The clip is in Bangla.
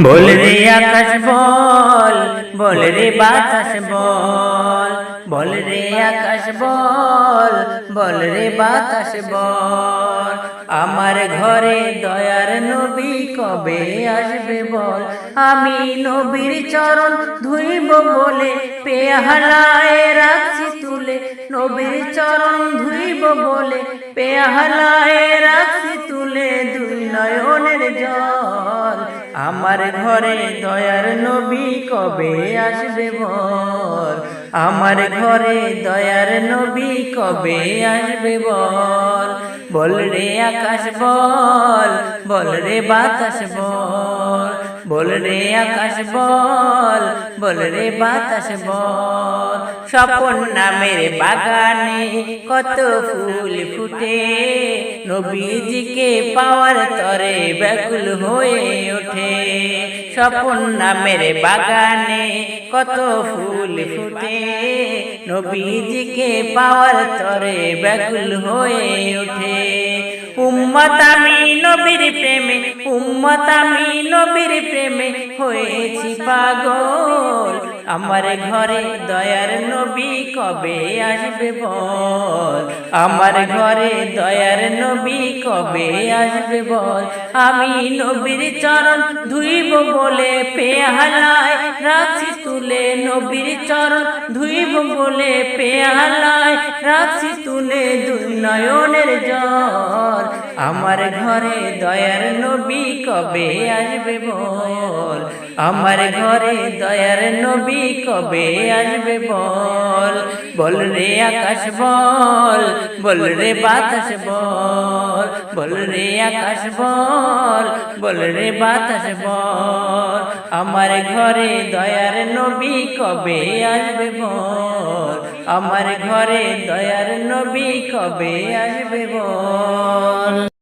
বল রে আকাশ বল, বল রে বাতাস বল, বল রে আকাশ বল, বল রে বাতাস বল, আমার ঘরে দয়ার নবী কবে আসবে বল। আমি নবীর চরণ ধুইব বলে পেয়ালায় রাখছি তুলে, নবীর চরণ ধুইব বলে পেয়ালায় রাখছি তুলে, দুই নয়নের জল, আমার ঘরে দয়ার নবী কবে আসবে বল। আমার ঘরে দয়ার নবী কবে আসবে বল। বল রে আকাশ বল, বল রে বাতাস বল, বল রে আকাশ বল, বল রে বাতাস বল। স্বপন নামের বাগানে কত ফুল ফুটে, নবীজিকে পাওয়ার তরে ব্যাকুল হয়ে ওঠে। স্বপন নামের বাগানে কত ফুল ফুটে, নবীজিকে পাওয়ার তরে ব্যাকুল হয়ে ওঠে। উম্মত আমি নবীর প্রেমে, উম্মত আমি নবীর প্রেমে হয়েছি পাগল, আমার ঘরে দয়ার নবী কবে আসবে বল। আমার ঘরে দয়ার নবী কবে আসবে বল। আমি নবীর চরণ ধুইব বলে পেয়ালায় রাখছি তুলে, নবীর চরণ ধুইব বলে পেয়ালায় রাখছি তুলে, দুই নয়নের জল, আমার ঘরে দয়ার নবী কবে আসবে বল। আমার ঘরে দয়ার নবী কবে আসবে বল। বল রে আকাশ বল, বল রে বাতাস বল, বল রে আকাশ বল, বল রে বাতাস বল, আমার ঘরে দয়ার নবী কবে আসবে বল। আমার ঘরে দয়ার নবী কবে আসবে বল।